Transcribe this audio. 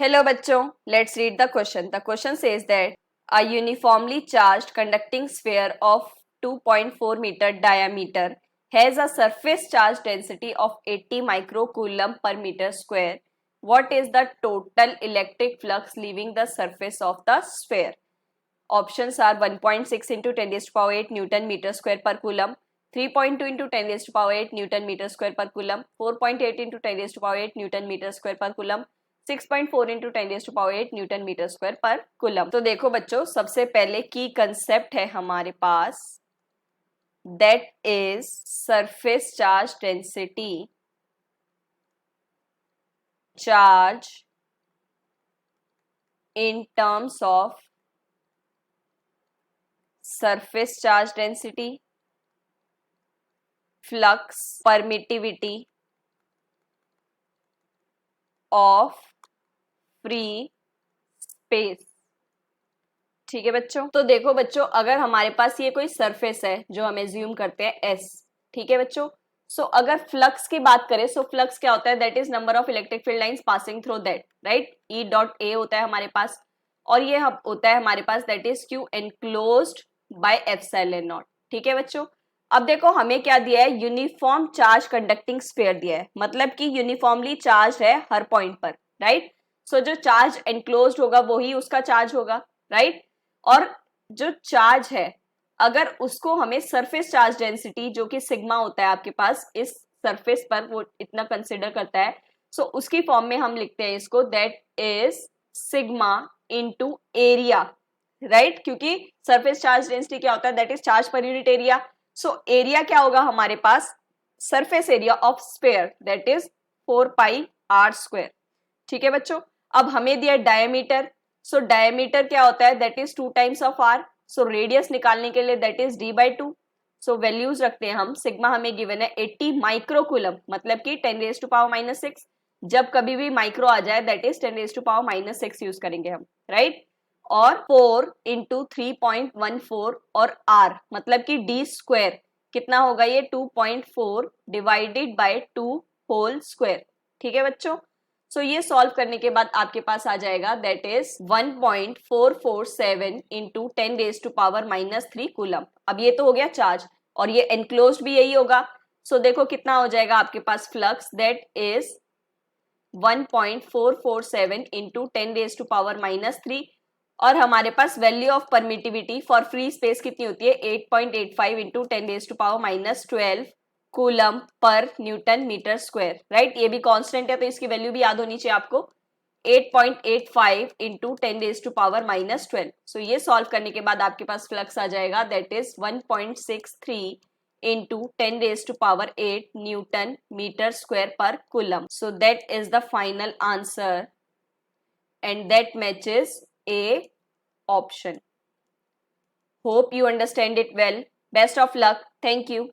Hello bachcho, let's read the question. The question says that a uniformly charged conducting sphere of 2.4 meter diameter has a surface charge density of 80 microcoulomb per meter square. What is the total electric flux leaving the surface of the sphere? Options are 1.6 into 10 raised to power 8 Newton meter square per coulomb, 3.2 into 10 raised to power 8 Newton meter square per coulomb, 4.8 into 10 raised to power 8 Newton meter square per coulomb, 6.4 into 10 raised to power 8 newton metre square per coulomb. तो देखो बच्चों, सबसे पहले की concept है हमारे पास, that is surface charge density, charge in terms of surface charge density, flux, permittivity of free space। ठीक है बच्चों, तो देखो बच्चों, अगर हमारे पास ये कोई सरफेस है जो हम एज्यूम करते हैं एस, ठीक है बच्चों। सो अगर फ्लक्स की बात करें, सो फ्लक्स क्या होता है, that is number of electric field lines passing through that, right. E dot A होता है हमारे पास, और ये होता है हमारे पास that is Q enclosed by epsilon naught. ठीक है बच्चों, अब देखो हमें क्या दिया है, यूनिफॉर्म चार्ज कंडक्टिंग स्फीयर दिया है, मतलब कि यूनिफॉर्मली चार्ज है हर पॉइंट पर, राइट। सो जो चार्ज एनक्लोज्ड होगा वही उसका चार्ज होगा, राइट। और जो चार्ज है, अगर उसको हमें सरफेस चार्ज डेंसिटी जो कि सिग्मा होता है आपके पास इस सरफेस पर, वो इतना कंसिडर करता है, सो उसकी फॉर्म में हम लिखते हैं इसको, that is sigma into area, right. क्योंकि सरफेस चार्ज डेंसिटी क्या होता है, that is charge per unit area. So area क्या होगा हमारे पास, surface area of sphere, that is 4 pi R square. ठीक है बच्चों, अब हमें दिया डायमीटर, सो डायमीटर क्या होता है, that is 2 times of R. So radius निकालने के लिए that is D by 2। So values रखते हैं हम, सिग्मा हमें गिवन है 80 माइक्रोकूलम, मतलब कि 10 रेज टू पावर माइनस 6। जब कभी भी माइक्रो आ जाए that is 10 raise to power minus 6 use करेंगे हम, राइट। और 4 इंटू 3.14 और आर मतलब कि डी स्क्वायर कितना होगा, ये 2.4 डिवाइडेड बाय 2 होल स्क्वायर। ठीक है बच्चों, सो ये सॉल्व करने के बाद आपके पास आ जाएगा that is 1.447 into 10 raise to power minus 3 coulomb. अब ये तो हो गया चार्ज, और ये एनक्लोज्ड भी यही होगा। सो देखो कितना हो जाएगा आपके पास flux, that is 1.447 into 10 raise to power minus 3, और हमारे पास value of permittivity for free space कितनी होती है, 8.85 into 10 raise to power minus 12 coulomb per newton metre square, right. ये भी कांस्टेंट है तो इसकी वैल्यू भी याद होनी चाहिए आपको, 8.85 into 10 raise to power minus 12। So ये सॉल्व करने के बाद आपके पास फ्लक्स आ जाएगा, that is 1.63 into 10 raise to power 8 newton metre square per coulomb. So that is the final answer and that matches A option. Hope you understand it well. Best of luck. Thank you.